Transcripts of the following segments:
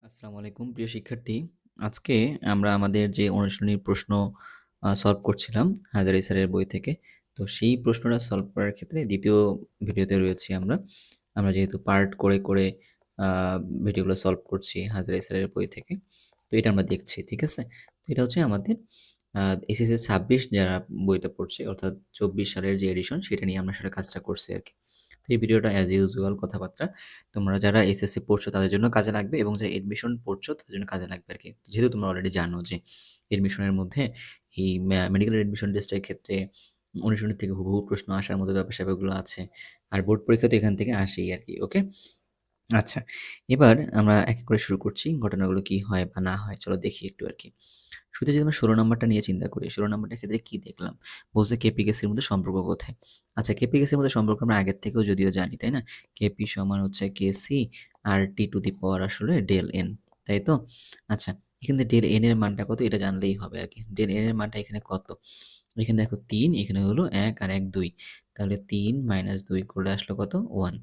আসসালামু আলাইকুম প্রিয় শিক্ষার্থী। আজকে আমরা আমাদের যে অনুশীলনীর প্রশ্ন সলভ করছিলাম হাজারী স্যারের বই থেকে। তো সেই প্রশ্নটা সলভ করার ক্ষেত্রে ২য় ভিডিওতে রয়েছি আমরা। আমরা যেহেতু পার্ট করে আ ভিডিওগুলো সলভ করছি হাজারী স্যারের বই থেকে। তো এটা আমরা দেখছি, ঠিক আছে? তো এটা হচ্ছে আমাদের আ এসএসসি ২৬ যারা বইটা পড়ছে অর্থাৎ ২৪ সালের যে এডিশন সেটা নিয়ে আমরা আসলে কাজটা করছি আরকি। তো এই ভিডিওটা অ্যাজ ইউজুয়াল কথাবার্তা তোমরা যারা এসএসসি পড়ছো তাদের জন্য কাজে লাগবে এবং যারা এডমিশন পড়ছো তাদের জন্য কাজে লাগবে আরকি। যেহেতু তোমরা অলরেডি জানো যে এডমিশনের মধ্যে এই মেডিকেল এডমিশন টেস্টের ক্ষেত্রে অনুশীলনী থেকে হুবহু প্রশ্ন আসার মতো ব্যাপার-স্যাপারগুলো আছে। আর বোর্ড পরীক্ষা তো এখান থেকে আসেই আরকি। ওকে? আচ্ছা, এবার আমরা এক, এক করে শুরু করছি। ঘটনাগুলো কি হয় বা না হয় চলো দেখি একটু আরকি। শুরুতে যদি আমরা ১৬ নাম্বারটা নিয়ে চিন্তা করি, ১৬ নাম্বারটার ক্ষেত্রে কি দেখলাম? বলছে কেপি-কেসির মধ্যে সম্পর্ক কোথায়? আচ্ছা, কেপি-কেসির মধ্যে সম্পর্ক আমরা আগের থেকেও যদিও জানি, তাই না? কেপি সমান হচ্ছে কেসি আর টি টু দি পাওয়ার আসলে ডেল এন, তাই তো? আচ্ছা, এখানে ডেল এন এর মানটা কত এটা জানলেই হবে আরকি। ডেল এন এর মানটা এখানে কত? এখানে দেখো ৩, এখানে হলো ১ আর ১ ২। তাহলে ৩ - ২ করলে আসলো কত? ১।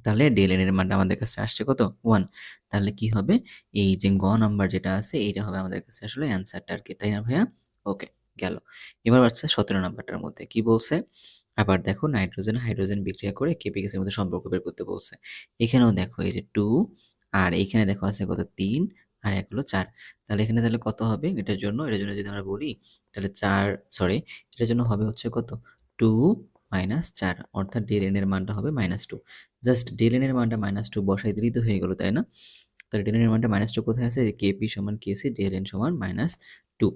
তাহলে ডেল এন এর মানটা আমাদের কাছে আসছে কত? 1। তাহলে কি হবে? এই যে গ নাম্বার যেটা আছে এইটা হবে আমাদের কাছে আসলে অ্যান্সারটা আরকি। তাই না ভাইয়া? ওকে, গেল। এবার হচ্ছে ১৭ নাম্বারটার মধ্যে কি বলছে? আবার দেখো নাইট্রোজেন, হাইড্রোজেন বিক্রিয়া করে কেপি গ্যাসের মধ্যে সম্পর্ক বের করতে বলছে। এখানেও দেখো এই যে 2 আর এইখানে দেখো আছে কত ৩ আর ১ হলো ৪। তাহলে এখানে তাহলে কত হবে? এটার জন্য যদি আমরা বলি তাহলে ৪ সরি এটার জন্য হবে হচ্ছে কত? 2 - ৪ অর্থাৎ ডেল এন এর মানটা হবে -2। জাস্ট ডেল এন এর মানটা -2 বসাই দিলেই তো হয়ে গেল, তাই না? তাহলে ডেল এন এর মানটা -2 কোথায় আছে? কেপি সমান কেসি, ডেল এন সমান -2।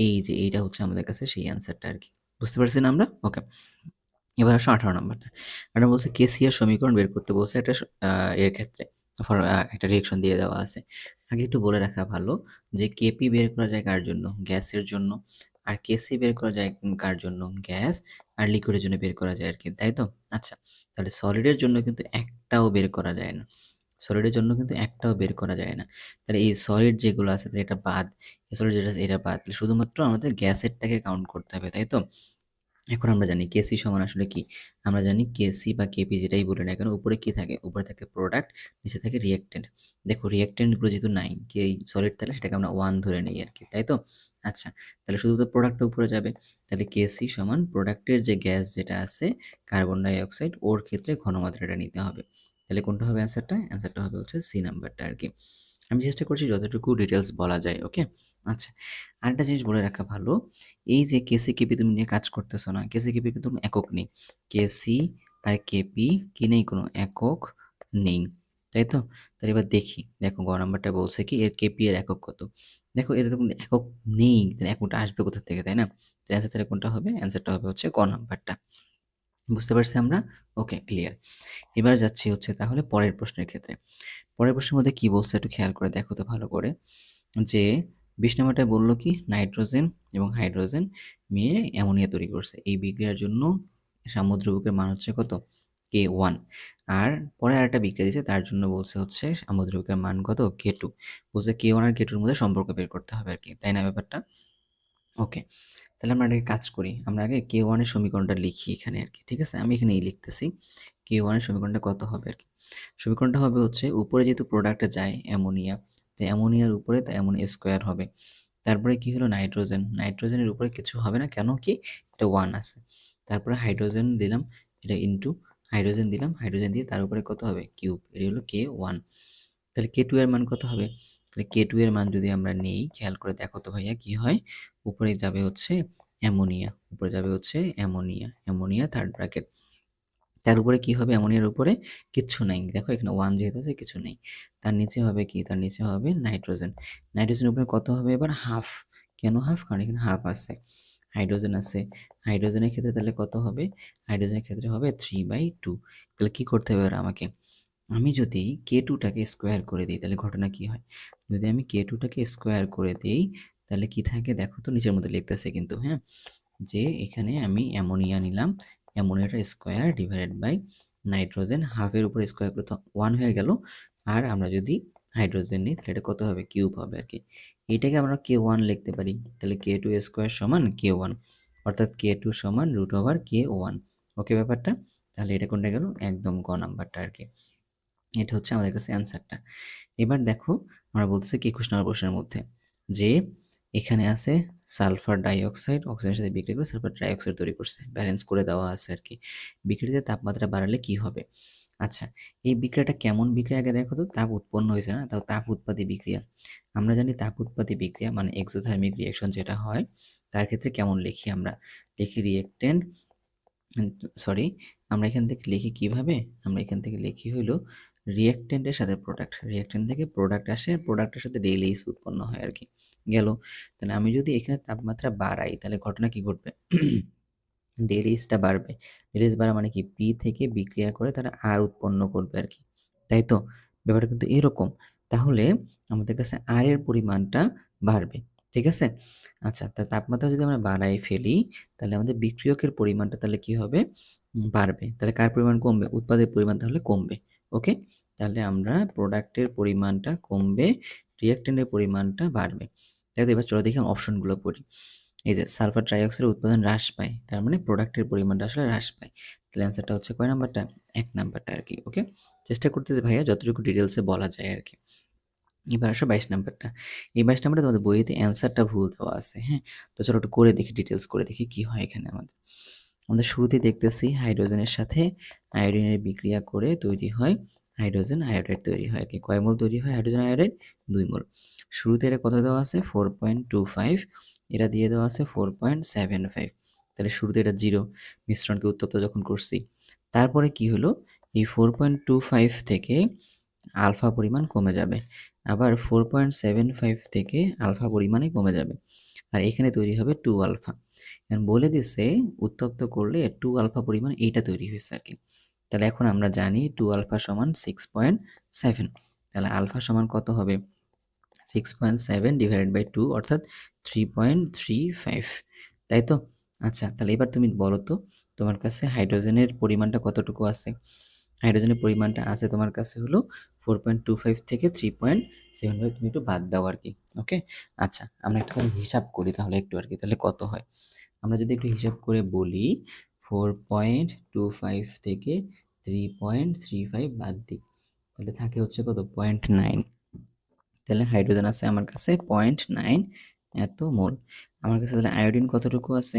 এই যে এইটা হচ্ছে আমাদের কাছে সেই অ্যান্সারটা আরকি। বুঝতে পারছি না আমরা? ওকে। এবার আসো 18 নাম্বারটা। 18 বলছে কেসি-এর সমীকরণ বের করতে বলছে একটা এর ক্ষেত্রে একটা রিঅ্যাকশন দিয়ে দেওয়া আছে। আগে একটু বলে রাখা ভালো যে কেপি বের করা যায় কার জন্য? গ্যাসের জন্য। আর কেসি বের করা যায় কার জন্য? গ্যাস আর লিকুইডের জন্য বের করা যায় আরকি, তাই তো? আচ্ছা, তাহলে সলিডের জন্য কিন্তু একটাও বের করা যায় না। সলিডের জন্য কিন্তু একটাও বের করা যায় না। তাহলে এই সলিড যেগুলো আছে তাহলে এটা বাদ। এই সলিড যেটা আছে এটা বাদ। তাহলে শুধুমাত্র আমাদের গ্যাসেরটাকে কাউন্ট করতে হবে, তাই তো? এখন আমরা জানি কেসি সমান আসলে কি? আমরা জানি কেসি বা কেপি যেটাই বলি না কেন উপরে কি থাকে? উপরে থাকে প্রোডাক্ট, নিচে থাকে রিঅ্যাকট্যান্ট। দেখো রিঅ্যাকট্যান্ট গুলো যেহেতু নাই, সলিড তাহলে সেটাকে আমরা 1 ধরে নেই আরকি, তাই তো? আচ্ছা, তাহলে শুধুমাত্র প্রোডাক্টটা উপরে যাবে। তাহলে কেসি সমান প্রোডাক্টের যে গ্যাস যেটা আছে কার্বন ডাই অক্সাইড ওর ক্ষেত্রে ঘনমাত্রাটা নিতে হবে। তাহলে কোনটা হবে অ্যান্সারটা? অ্যান্সারটা হবে হচ্ছে সি নাম্বারটা আরকি। আমি চেষ্টা করছি যতটুকু ডিটেইলস বলা যায়, ওকে? আচ্ছা, আরেকটা জিনিস বলে রাখা ভালো এই যে কেসি কেপি তুমি নিয়ে কাজ করতেছো না। কেসি কেপি কিন্তু কোনো একক নেই। কেসি আর কেপি কি নেই কোনো একক নেই। তাই তো? তাহলে এবার দেখি। দেখো গ নাম্বারটা বলছে কি এর কেপি এর একক কত? দেখো এটাতে কিন্তু একক নেই। তাহলে এককটা আসবে কোথা থেকে, তাই না? তাহলে অ্যান্সার তাহলে কোনটা হবে? অ্যান্সারটা হবে হচ্ছে ক নাম্বারটা। বুঝতে পারছি আমরা? ওকে, ক্লিয়ার। এবার যাচ্ছি হচ্ছে তাহলে পরের প্রশ্নের ক্ষেত্রে। পরের প্রশ্নের মধ্যে কি বলছে একটু খেয়াল করে দেখো তো ভালো করে। যে ২০ নাম্বারটায় বলল কি নাইট্রোজেন এবং হাইড্রোজেন মিলে অ্যামোনিয়া তৈরি করছে। এই বিক্রিয়ার জন্য সামুদ্রবুকের মান হচ্ছে কত? K1 আর পরে আরেকটা বিক্রিয়া দিছে তার জন্য বলছে হচ্ছে সামুদ্রবুকের মান কত? K2 বলছে K1 আর K2 এর মধ্যে সম্পর্ক বের করতে হবে আরকি। তাই না ব্যাপারটা? ওকে। তাহলে আমরা আগে কাজ করি। আমরা আগে K1 এর সমীকরণটা লিখি এখানে আরকি। ঠিক আছে? আমি এখানে লিখতেছি। K1 এর সমীকরণটা কত হবে আরকি? সমীকরণটা হবে হচ্ছে উপরে যেহেতু প্রোডাক্টে যায় অ্যামোনিয়া, তো অ্যামোনিয়ার উপরে তো অ্যামোনিয়া স্কোয়ার হবে। তারপরে কি হলো নাইট্রোজেন। নাইট্রোজেনের উপরে কিছু হবে না। কেন কি? এটা 1 আছে। তারপরে হাইড্রোজেন দিলাম, এটা ইনটু হাইড্রোজেন দিলাম। হাইড্রোজেন দিয়ে তার উপরে কত হবে? কিউব। এটাই হলো K1। তাহলে K2 এর মান কত হবে? তাহলে K2 এর মান যদি আমরা নেই, খেয়াল করে দেখো তো ভাইয়া কি হয়? উপরে যাবে হচ্ছে অ্যামোনিয়া, উপরে যাবে হচ্ছে অ্যামোনিয়া, অ্যামোনিয়া থার্ড ব্র্যাকেট। তার উপরে কি হবে? অ্যামোনিয়ার উপরে কিচ্ছু নাই। দেখো এখানে 1 যেহেতু আছে কিছু নেই। তার নিচে হবে কি? তার নিচে হবে নাইট্রোজেন। নাইট্রোজেনের উপরে কত হবে এবার? হাফ। কেন হাফ? কারণ এখানে হাফ আছে। হাইড্রোজেন আছে। হাইড্রোজেনের ক্ষেত্রে তাহলে কত হবে? হাইড্রোজেনের ক্ষেত্রে হবে 3/2। তাহলে কি করতে হবে এবার আমাকে? আমি যদি K2 টাকে স্কোয়ার করে দেই তাহলে ঘটনা কি হয়? যদি আমি K2 টাকে স্কোয়ার করে দেই তাহলে কি থাকে দেখো তো নিচের মধ্যে লিখতেছে কিন্তু, হ্যাঁ? যে এখানে আমি অ্যামোনিয়া নিলাম। অ্যামোনিয়াটা স্কোয়ার ডিভাইডেড বাই নাইট্রোজেন হাফের উপরে স্কোয়ার করলে তো 1 হয়ে গেল। আর আমরা যদি হাইড্রোজেন নিই তাহলে এটা কত হবে? কিউব হবে আরকি। এটাকে আমরা K1 লিখতে পারি। তাহলে K2 স্কোয়ার সমান K1 অর্থাৎ K2 সমান √K1। ওকে ব্যাপারটা? তাহলে এটা কোনটা গেল? একদম গ নাম্বারটা আরকি। এটা হচ্ছে আমাদের কাছে অ্যান্সারটা। এবার দেখো আমরা বলতেছি কি 21 নম্বর প্রশ্নের মধ্যে যে এখানে আছে সালফার ডাইঅক্সাইড অক্সিজেনের সাথে বিক্রিয়া করে সালফার ডাইঅক্সাইড তৈরি করছে, ব্যালেন্স করে দেওয়া আছে আর কি। বিক্রিয়াতে তাপমাত্রা বাড়ালে কি হবে? আচ্ছা, এই বিক্রিয়াটা কেমন বিক্রিয়া আগে দেখো তো। তাপ উৎপন্ন হয়েছে না, তাও তাপ উৎপাদী বিক্রিয়া। আমরা জানি তাপ উৎপাদী বিক্রিয়া মানে এক্সোথার্মিক রিঅ্যাকশন যেটা হয় তার ক্ষেত্রে কেমন লিখি? আমরা লিখি রিয়েক্টেন্ট, সরি, আমরা এখান থেকে লিখি কিভাবে? আমরা এখান থেকে লিখি হইলো রিয়েক্টেন্টের সাথে প্রোডাক্ট, রিয়েক্টেন্ট থেকে প্রোডাক্ট আসে, প্রোডাক্টের সাথে রিলিজ উৎপন্ন হয় আর কি। গেল। তাহলে আমি যদি এখানে তাপমাত্রা বাড়াই তাহলে ঘটনা কি ঘটবে? রিলিজটা বাড়বে। রিলিজ বাড়া মানে কি? পি থেকে বিক্রিয়া করে তারা আর উৎপন্ন করবে আর কি, তাই তো? ব্যাপারটা কিন্তু এরকম। তাহলে আমাদের কাছে আর এর পরিমাণটা বাড়বে, ঠিক আছে? আচ্ছা, তা তাপমাত্রা যদি আমরা বাড়াই ফেলি তাহলে আমাদের বিক্রিয়কের পরিমাণটা তাহলে কি হবে? বাড়বে। তাহলে কার পরিমাণ কমবে? উৎপাদের পরিমাণ তাহলে কমবে। ওকে, তাহলে আমরা প্রোডাক্টের পরিমাণটা কমবে, রিঅ্যাকট্যান্টের পরিমাণটা বাড়বে। তাই তো? এবার চলো দেখি অপশনগুলো পড়ি। এই যে সালফার ট্রাইঅক্সাইডের উৎপাদন হ্রাস পায়, তার মানে প্রোডাক্টের পরিমাণটা আসলে হ্রাস পায়। তাহলে অ্যান্সারটা হচ্ছে কয় নাম্বারটা? 1 নাম্বারটা আর কি। ওকে, চেষ্টা করতেছি ভাইয়া যতটুকু ডিটেলসে বলা যায় আর কি। এবার আসো 22 নাম্বারটা। এই 22 নাম্বারটা তোমাদের বইতে অ্যান্সারটা ভুল দেওয়া আছে, হ্যাঁ? তো চলো একটু করে দেখি, ডিটেলস করে দেখি কি হয় এখানে আমাদের। আমাদের শুরুতেই দেখতেছি হাইড্রোজেনের সাথে আয়োডিনের বিক্রিয়া করে তৈরি হয় হাইড্রোজেন আয়োডাইড তৈরি হয় আর কি। কয় মোল তৈরি হয় হাইড্রোজেন আয়োডাইড? 2 মোল। শুরুতে এটা কত দেওয়া আছে? 4.25, এটা দিয়ে দেওয়া আছে 4.75। তাহলে শুরুতে এটা 0, মিশ্রণকে উত্তপ্ত যখন করছি। তারপরে কি হলো? এই 4.25 থেকে আলফা পরিমাণ কমে যাবে, আবার 4.75 থেকে আলফা পরিমাণে কমে যাবে, আর এখানে তৈরি হবে 2 আলফা। এখন বলে দিছে উত্তপ্ত করলে 2 আলফা পরিমাণ এইটা তৈরি হয়েছে আর কি। তাহলে এখন আমরা জানি 2 আলফা সমান 6.7। তাহলে আলফা সমান কত হবে? 6.7 ডিভাইডেড বাই 2 অর্থাৎ 3.35, তাই তো? আচ্ছা, তাহলে এবার তুমি বলো তো তোমার কাছে হাইড্রোজেনের পরিমাণটা কতটুকু আছে? হাইড্রোজেনের পরিমাণটা আছে তোমার কাছে হলো 4.25 থেকে 3.75, তুমি একটু বাদ দাও আর কি। ওকে, আচ্ছা আমরা একটু হিসাব করি তাহলে একটু আর কি, তাহলে কত হয়? আমরা যদি একটু হিসাব করে বলি 4.25 থেকে 3.35 বাদ দিই, তাহলে থাকে হচ্ছে কত? 0.9। তাহলে হাইড্রোজেন আছে আমার কাছে 0.9 এত মোল। আমার কাছে তাহলে আয়োডিন কতটুকু আছে?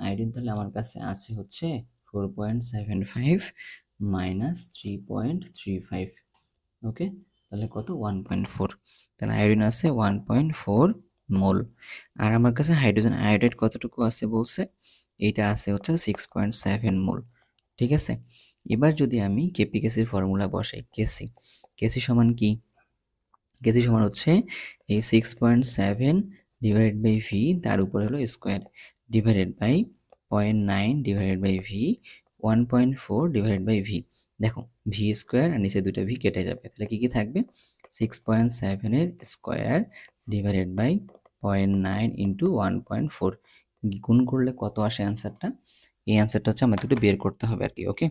আয়োডিন তাহলে আমার কাছে আছে হচ্ছে 4.75 মাইনাস 3.35। ওকে, তাহলে কত? 1.4। তাহলে আয়োডিন আছে 1.4 মোল। আর আমার কাছে হাইড্রোজেন আয়োডাইড কতটুকু আছে বলছে? এইটা আছে হচ্ছে 6.7 মোল, ঠিক আছে? এবার যদি আমি কেপি কেসির ফর্মুলা বসাই, কেসি, কেসি সমান কি? কেসি সমান হচ্ছে এই 6.7 ডিভাইডেড বাই ভি, তার উপরে হলো square, divided by 0.9 divided by V, 1.4 divided by V. দেখো ভি স্কোয়ার আর নিচে দুটো ভি কেটে যাবে, তাহলে কি কি থাকবে? 6.7 এর স্কোয়ার ডিভাইডেড বাই 0.9 ইন্টু 1.4, গুণ করলে কত আসে অ্যান্সারটা? এই অ্যান্সারটা হচ্ছে আমাদের একটু বের করতে হবে আর কি। ওকে,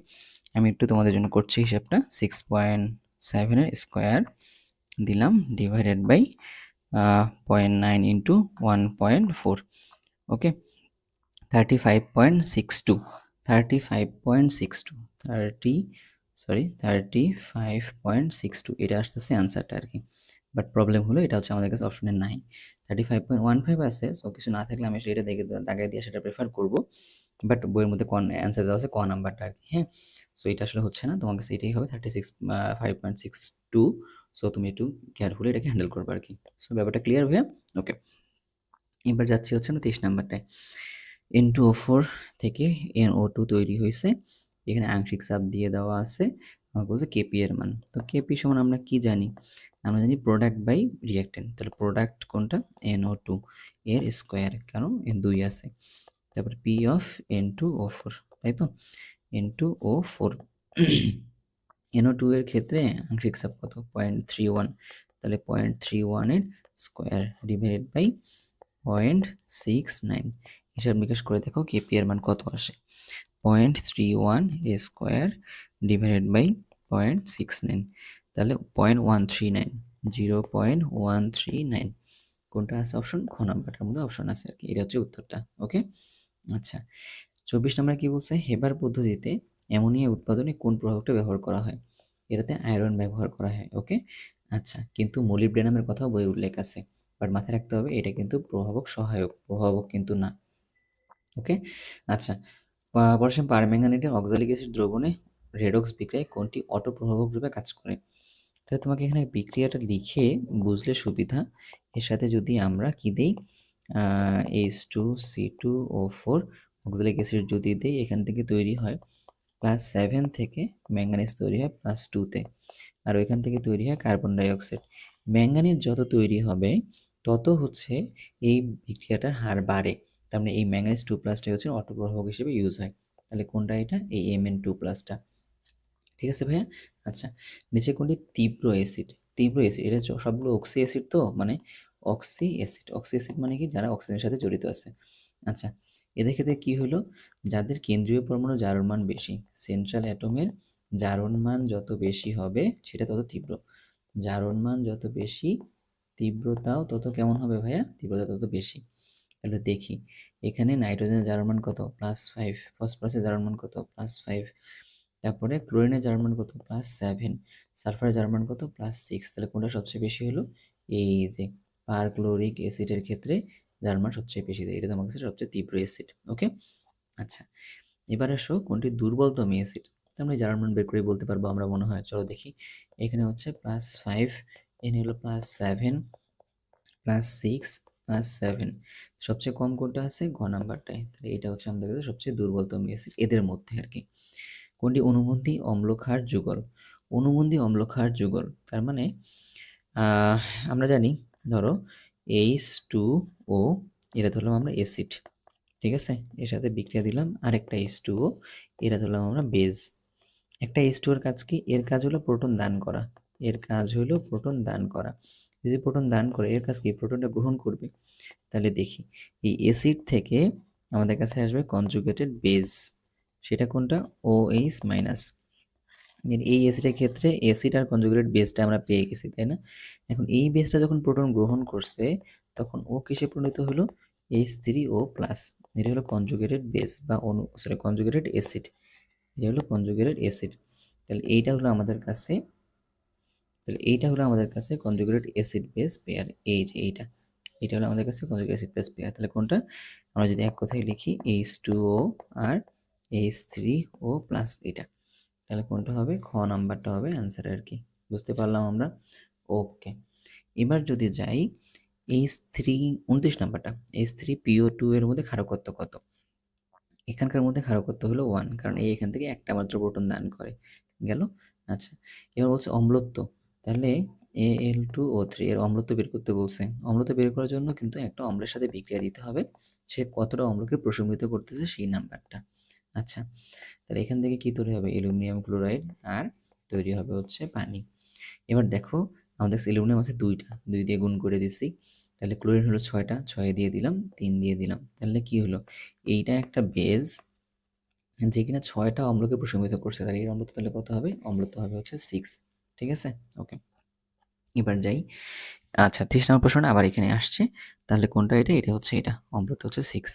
আমি একটু তোমাদের জন্য করছি হিসাবটা। 6.7 এর স্কোয়ার দিলাম ডিভাইডেড বাই 0.9 ইন্টু 1.4। ওকে, 35.62, 35.62, 35.62 এটা আসতেছে অ্যান্সারটা আর কি। বাট প্রবলেম হলো এটা হচ্ছে আমাদের কাছে অপশনে নাই। 35.15 আছে, সো কিছু না থাকলে আমি সেটা দেখে দাগায় দিয়ে সেটা প্রেফার করব। বাট বইয়ের মধ্যে কোন অ্যান্সার দেওয়া আছে ক নাম্বারটা আর কি, হ্যাঁ? সো এটা আসলে হচ্ছে না, তোমার কাছে এটাই হবে 5.62। সো তুমি একটু কেয়ারফুলি এটাকে হ্যান্ডেল করবে আর কি। সো ব্যাপারটা ক্লিয়ার ভাইয়া? ওকে, এবার যাচ্ছি হচ্ছে না 23 নাম্বারটায়। N2O4 থেকে NO2 তৈরি হয়েছে, এখানে আংশিক চাপ দিয়ে দেওয়া আছে, আমাকে বলছে কেপি এর মান। তো কেপি সমান আমরা কি জানি? আমরা জানি প্রোডাক্ট বাই রিঅ্যাক্টেন্ট। তাহলে প্রোডাক্ট কোনটা? NO2 এর স্কোয়ার, কারণ N 2 আছে। তারপর পি অফ N2O4, তাই তো? N2O4 NO2 এর ক্ষেত্রে আংশিক চাপ কত? 0.31, তাহলে 0.31 এর স্কোয়ার ডিভাইডেড বাই 0.69। হিসাব নিকাশ করে দেখো কেপি এর মান কত আসে? 0.31 এ স্কোয়ার ডিভাইডেড বাই 0.69, তাহলে 0.139, 0.139। কোনটা আছে অপশন? খ নাম্বারটার মধ্যে অপশন আছে আর কি, এটা হচ্ছে উত্তরটা। ওকে, আচ্ছা 24 নম্বরে কি বলছে? হেবার পদ্ধতিতে অ্যামোনিয়া উৎপাদনে কোন প্রভাবটা ব্যবহার করা হয়? এটাতে আয়রন ব্যবহার করা হয়। ওকে, আচ্ছা, কিন্তু মোলিবডেনামের কথাও বইয়ে উল্লেখ আছে, বাট মাথায় রাখতে হবে এটা কিন্তু প্রভাবক সহায়ক, প্রভাবক কিন্তু না। ওকে, আচ্ছা, পটাশিয়াম পারম্যাঙ্গানেটের অক্সালিক অ্যাসিড দ্রবণে রেডক্স বিক্রিয়ায় কোনটি অটোপ্রভাবক রূপে কাজ করে? তাহলে তোমাকে এখানে বিক্রিয়াটা লিখে বুঝলে সুবিধা। এর সাথে যদি আমরা কি দিই, H2C2O4 অক্সালিক অ্যাসিড যদি দিই, এখান থেকে তৈরি হয় +7 থেকে ম্যাঙ্গানিজ তৈরি হয় +2-তে, আর ওইখান থেকে তৈরি হয় কার্বন ডাইঅক্সাইড। ম্যাঙ্গানিজ যত তৈরি হবে তত হচ্ছে এই বিক্রিয়াটার হার বাড়ে। তার মানে এই ম্যাঙ্গানিজ 2+টা হচ্ছে অটোপ্রভাবক হিসেবে ইউজ হয়। তাহলে কোনটা এটা? এই Mn2+টা। ঠিক আছে ভাইয়া? আচ্ছা, নিচে কোনটি তীব্র অ্যাসিড? তীব্র অ্যাসিড এটা সবগুলো অক্সি অ্যাসিড তো, মানে অক্সি অ্যাসিড। অক্সি অ্যাসিড মানে কি? যারা অক্সিজেনের সাথে জড়িত আছে। আচ্ছা, এদের ক্ষেত্রে কি হলো? যাদের কেন্দ্রীয় পরমাণু জারণ মান বেশি, সেন্ট্রাল অ্যাটমের জারণ মান যত বেশি হবে সেটা তত তীব্র। জারণ মান যত বেশি, তীব্রতাও তত কেমন হবে ভাইয়া? তীব্রতা তত বেশি। তাহলে দেখি, এখানে নাইট্রোজেনের জারণ মান কত? +5। ফসফরাসের জারণ মান কত? +5। তারপরে ক্লোরিনের জারণ মান কত? +7। সালফারের জারণ মান কত? +6। তাহলে কোনটা সবচেয়ে বেশি হলো? এই যে পারক্লোরিক অ্যাসিডের ক্ষেত্রে জারণ মান সবচেয়ে বেশি, এটা তোমার কাছে সবচেয়ে তীব্র অ্যাসিড। ওকে, আচ্ছা, এবার আসো কোনটি দুর্বলতম অ্যাসিড? তো আমরা জারণ মান বের করে বলতে পারবো আমরা মনে হয়। চলো দেখি, এখানে হচ্ছে +5, এখানে হলো +7, +6, +7। সবচেয়ে কম কোনটা আছে? ঘ নাম্বারটায়। তাহলে এটা হচ্ছে আমাদের কাছে সবচেয়ে দুর্বলতম অ্যাসিড এদের মধ্যে আর কি। কোনটি অনুবন্ধী অম্লক্ষার যুগল? অনুবন্ধী অম্লক্ষার যুগল তার মানে আহ, আমরা জানি, ধরো H2O, এটা ধরলাম আমরা অ্যাসিড, ঠিক আছে, এর সাথে বিক্রিয়া দিলাম আরেকটা H2O, এটা ধরলাম আমরা বেজ। একটা H2O এর কাজ কি? এর কাজ হলো প্রোটন দান করা, এর কাজ হলো প্রোটন দান করা। যদি প্রোটন দান করে, এর কাজ কি? প্রোটনটা গ্রহণ করবে। তাহলে দেখি, এই অ্যাসিড থেকে আমাদের কাছে আসবে কনজুগেটেড বেজ, সেটা কোনটা? OH minus. এই অ্যাসিডের ক্ষেত্রে অ্যাসিড আর কনজুগেটেড বেসটা আমরা পেয়ে গেছি, তাই না? এখন এই বেসটা যখন প্রোটন গ্রহণ করছে, তখন ও কিসে পরিণত হলো? H3O+। এটা হলো কনজুগেটেড বেস বা কনজুগেটেড অ্যাসিড। এটা হলো কনজুগেটেড অ্যাসিড। তাহলে এইটা হলো আমাদের কাছে, কনজুগেটেড অ্যাসিড বেস পেয়ার। এই যে এটা হলো আমাদের কাছে কনজুগেটেড অ্যাসিড বেস পেয়ার। তাহলে কোনটা? আমরা যদি এক কথায় লিখি, H2O আর H3O+, এটা। তাহলে কোনটা হবে? খ নাম্বারটা হবে অ্যান্সার আর কি। বুঝতে পারলাম আমরা? ওকে, এবার যদি যাই H3, 29 নাম্বারটা, H3PO2 এর মধ্যে ক্ষারকত্ব কত? এখানকার মধ্যে ক্ষারকত্ব হলো 1, কারণ এখান থেকে একটা মাত্র প্রোটন দান করে গেল। আচ্ছা, এবার বলছে অম্লত্ব, তাহলে Al2O3 এর অম্লত্ব বের করতে বলছে। অম্লত্ব বের করার জন্য কিন্তু একটা অম্লের সাথে বিক্রিয়া দিতে হবে, সে কতটা অম্লকে প্রশমিত করতেছে সেই নাম্বারটা। আচ্ছা, তাহলে এখান থেকে কি তৈরি হবে? অ্যালুমিনিয়াম ক্লোরাইড, আর তৈরি হবে হচ্ছে পানি। এবার দেখো, আমাদের অ্যালুমিনিয়াম আছে 2টা, 2 দিয়ে গুণ করে দিছি। তাহলে ক্লোরিন হলো 6টা, 6 দিয়ে দিলাম, 3 দিয়ে দিলাম। তাহলে কি হলো? এইটা একটা বেজ যে কিনা 6টা অম্লকে প্রশমিত করছে, তাহলে এর অম্লত্ব তাহলে কত হবে? অম্লত্ব হবে হচ্ছে 6। ঠিক আছে, ওকে, এবার যাই। আচ্ছা, 30 নম্বর প্রশ্নটা আবার এখানে আসছে। তাহলে কোনটা এটা? এটা হচ্ছে, এটা অম্লত্ব হচ্ছে 6।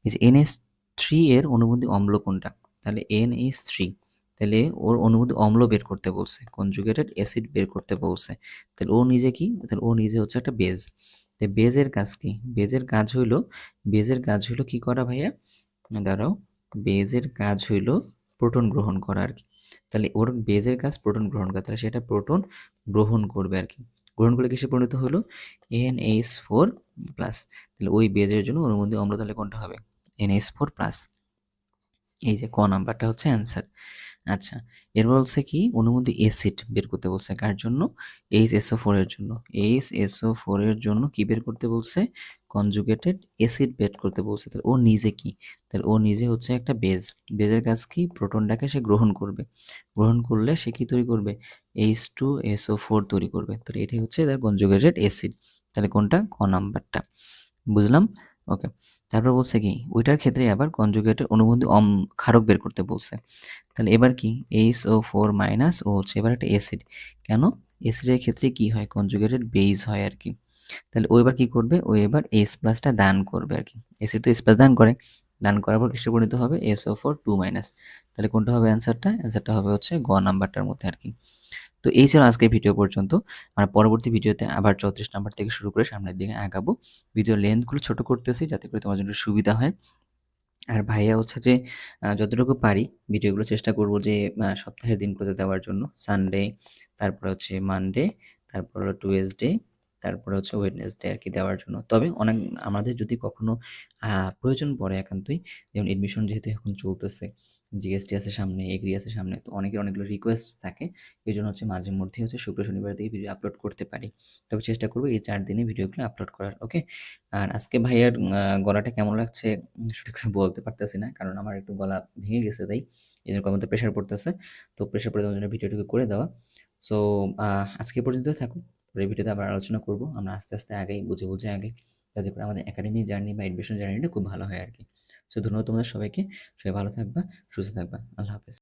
এই যে NH3 এর অনুবন্ধী অম্ল কোনটা? তাহলে NH3, তাহলে ওর অনুবন্ধী অম্ল বের করতে বলছে, কনজুগেটেড অ্যাসিড বের করতে বলছে। তাহলে ও নিজে কি? তাহলে ও নিজে হচ্ছে একটা বেজ। তাই বেজের কাজ কি? বেজের কাজ হইলো কি করা ভাইয়া? দাঁড়াও, বেজের কাজ হইলো প্রোটন গ্রহণ করা আর কি। তাহলে ওর বেজের কাজ প্রোটন গ্রহণ করা, তাহলে সেটা প্রোটন গ্রহণ করবে আর কি। গ্রহণ করলে কিসে পরিণত হলো? NH4+। তাহলে ওই বেজের জন্য অনুবন্ধী অম্ল তাহলে কোনটা হবে? NH4+। এই যে ক নাম্বারটা হচ্ছে অ্যান্সার। আচ্ছা, এর বলছে কি? অনুবন্ধী অ্যাসিড বের করতে বলছে, কার জন্য? HSO4 এর জন্য। HSO4 এর জন্য কি বের করতে বলছে? কনজুগেটেড অ্যাসিড বের করতে বলছে। তাহলে ও নিজে কি? তাহলে ও নিজে হচ্ছে একটা বেজ। বেজের কাজ কি? প্রোটনটাকে সে গ্রহণ করবে, গ্রহণ করলে সে কি তৈরি করবে? H2SO4 তৈরি করবে। তাহলে এটাই হচ্ছে তার কনজুগেটেড অ্যাসিড। তাহলে কোনটা? ক নাম্বারটা। বুঝলাম? ওকে, তারপর বলছে কি? ওইটার ক্ষেত্রে আবার কনজুগেটেড অনুবন্ধী ক্ষারক বের করতে বলছে। তাহলে এবার কি? HO4- ও হচ্ছে এবার একটা অ্যাসিড। কেন? অ্যাসিডের ক্ষেত্রে কি হয়? কনজুগেটেড বেজ হয় আর কি। তাহলে ও এবার কি করবে? ও এবার H+টা দান করবে আর কি। অ্যাসিড তো H+ দান করে, দান করার পর কিসে পরিণত হবে? SO4 2-। তাহলে কোনটা হবে অ্যান্সারটা? অ্যান্সারটা হবে হচ্ছে গ নাম্বারটার মধ্যে আর কি। তো এই ছিল আজকের ভিডিও পর্যন্ত। আমরা পরবর্তী ভিডিওতে আবার 34 নাম্বার থেকে শুরু করে সামনের দিকে আগাবো। ভিডিও লেন্থগুলো ছোট করতেছি যাতে করে তোমার জন্য সুবিধা হয়। আর ভাইয়া হচ্ছে যে যতটুকু পারি ভিডিওগুলো চেষ্টা করব যে সপ্তাহের দিনগুলোতে দেওয়ার জন্য। সানডে, তারপরে হচ্ছে মানডে, তারপর হলো টুয়েসডে, তারপরে হচ্ছে ওয়েডনেসডে আরকি দেওয়ার জন্য। তবে আমাদের যদি কখনো প্রয়োজন পড়ে একান্তই, যেমন এডমিশন যেহেতু এখন চলতেছে, জিএসটি আছে সামনে, এগ্রি আছে সামনে, তো অনেকের অনেকগুলো রিকোয়েস্ট থাকে। এজন্য হচ্ছে মাঝে মধ্যেই হচ্ছে শুক্র শনিবার থেকে ভিডিও আপলোড করতে পারি। তবে চেষ্টা করব এই ৪ দিনে ভিডিওগুলো আপলোড করার। ওকে? আর আজকে ভাইয়ার গলাটা কেমন লাগছে সঠিক করে বলতে পারতেছি না। কারণ আমার একটু গলা ভেঙে গেছে তাই। এজন্য গলার মধ্যে প্রেশার পড়তেছে। তো প্রেশার পড়ে যাওয়ার জন্য ভিডিওটুকু করে দেওয়া। সো আজকে পর্যন্ত থাকুক। পরের ভিডিওতে আবার আলোচনা করব। আমরা আস্তে, আস্তে আগাই, বুঝে, বুঝে আগাই। যাতে করে আমাদের একাডেমিক জার্নি বা এডমিশন জার্নিটা খুব ভালো হয় আরকি। সো ধন্যবাদ তোমাদের সবাইকে। সবাই ভালো থাকবা, সুস্থ থাকবা। আল্লাহ হাফেজ।